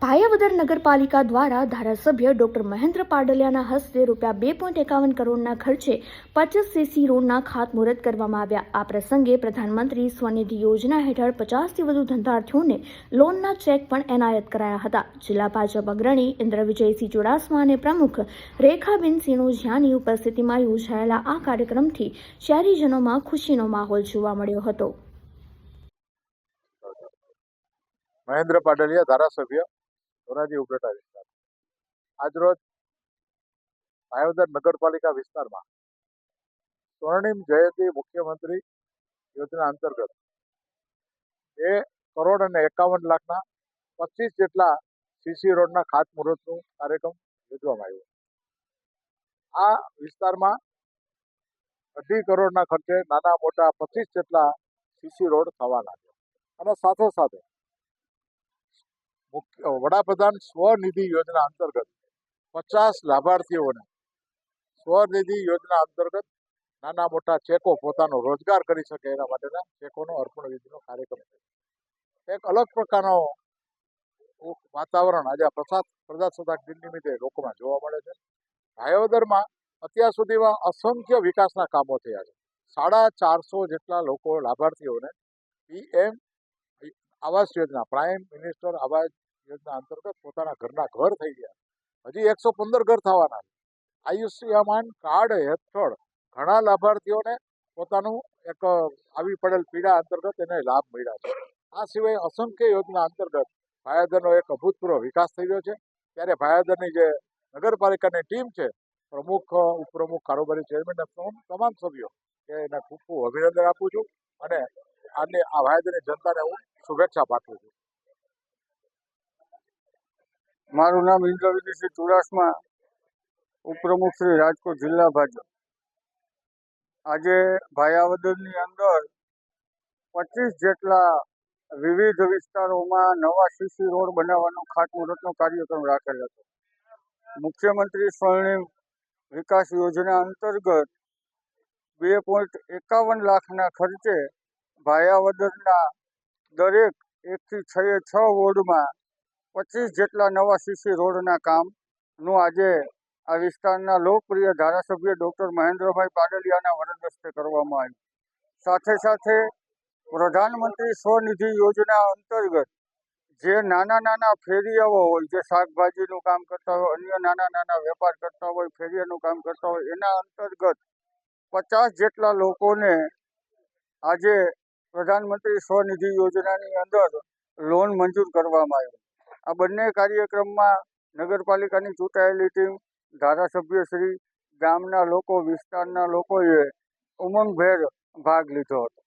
ભાયાવદર નગરપાલિકા દ્વારા ધારાસભ્ય ડોક્ટર મહેન્દ્ર પાડલિયાના હસ્તે ₹2.51 કરોડના ખર્ચે 50 સીસી રોડના ખાતમુહૂર્ત કરવામાં આવ્યા। આ પ્રસંગે પ્રધાનમંત્રી સ્વનિધિ યોજના હેઠળ 50થી વધુ ધંધાર્થીઓને લોનના ચેક પણ એનાયત કરાયા હતા। જિલ્લા ભાજપ અગ્રણી ઇન્દ્રવિજયસિંહ ચુડાસમા અને પ્રમુખ રેખાબેન સિણોજિયાની ઉપસ્થિતિમાં યોજાયેલા આ કાર્યક્રમથી શહેરીજનોમાં ખુશીનો માહોલ જોવા મળ્યો હતો। મહેન્દ્ર પાડલિયા ધારાસભ્ય ધોરાજી ઉપલેટા વિસ્તાર આજરોજ ભાયાવદર નગરપાલિકા વિસ્તારમાં સ્વર્ણિમ જયંતિ મુખ્યમંત્રી યોજના અંતર્ગત 2,51,00,000ના 25 જેટલા સીસી રોડના ખાતમુહૂર્તનો કાર્યક્રમ યોજવામાં આવ્યો। આ વિસ્તારમાં 2.5 કરોડના ખર્ચે નાના મોટા 25 જેટલા સીસી રોડ થવાના છે અને સાથે વડાપ્રધાન સ્વનિધિ યોજના અંતર્ગત 50 લાભાર્થીઓને સ્વનિધિ યોજના અંતર્ગત નાના મોટા ચેકો પોતાનો રોજગાર કરી શકે એના માટેના ચેકોનો અર્પણ વિધિનો કાર્યક્રમ છે। એક અલગ પ્રકારનો વાતાવરણ આજે પ્રજાસત્તાક દિન નિમિત્તે લોકોમાં જોવા મળે છે। ભાયાવદરમાં અત્યાર સુધીમાં અસંખ્ય વિકાસના કામો થયા છે। 450 જેટલા લોકો લાભાર્થીઓને PM Awas Yojana prime minister Awas Yojana અંતર્ગત પોતાના ઘરના ઘર થઈ ગયા। હજી 115 ઘર થવાના છે। આયુષ્યમાન કાર્ડ હેઠળ ઘણા લાભાર્થીઓને પોતાનું એક આવી પડેલ પીડા અંતર્ગત એને લાભ મળ્યા છે। આ સિવાય અસંખ્ય યોજના અંતર્ગત ભાયાવદરનો એક અભૂતપૂર્વ વિકાસ થઈ રહ્યો છે। ત્યારે ભાયાવદરની જે નગરપાલિકાની ટીમ છે, પ્રમુખ, ઉપપ્રમુખ, કારોબારી ચેરમેન તમામ સભ્યો કે એને ખૂબ ખૂબ અભિનંદન આપું છું અને આ ભાયાવદરની જનતાને હું શુભેચ્છા પાઠવું છું। મારું નામ ઇન્દ્રવિજયસિંહ ચુડાસમા, ઉપપ્રમુખ શ્રી રાજકોટ જિલ્લા ભાજપ। આજે ભાયાવદરની અંદર 25 જેટલા વિવિધ વિસ્તારોમાં નવા સીસી રોડ બનાવવાનો ખાતમુહૂર્તનો કાર્યક્રમ રાખેલ હતો। મુખ્યમંત્રી સ્વર્ણિમ વિકાસ યોજના અંતર્ગત 2.51 લાખના ખર્ચે ભાયાવદરના દરેક 1 થી 6 વોર્ડમાં 25 જેટલા નવા સીસી રોડના કામનું આજે આ વિસ્તારના લોકપ્રિય ધારાસભ્ય ડોક્ટર મહેન્દ્રભાઈ પાડલિયાના વરદ હસ્તે કરવામાં આવ્યું। સાથે પ્રધાનમંત્રી સ્વનિધિ યોજના અંતર્ગત જે નાના ફેરિયાઓ હોય, જે શાકભાજીનું કામ કરતા હોય, અન્ય નાના વેપાર કરતા હોય, ફેરિયાનું કામ કરતા હોય, એના અંતર્ગત 50 જેટલા લોકોને આજે પ્રધાનમંત્રી સ્વનિધિ યોજનાની અંદર લોન મંજૂર કરવામાં આવી। આ બંને કાર્યક્રમમાં નગરપાલિકાની ચૂંટાયેલી ટીમ, ધારાસભ્યશ્રી, ગામના લોકો, વિસ્તારના લોકોએ ઉમંગભેર ભાગ લીધો હતો।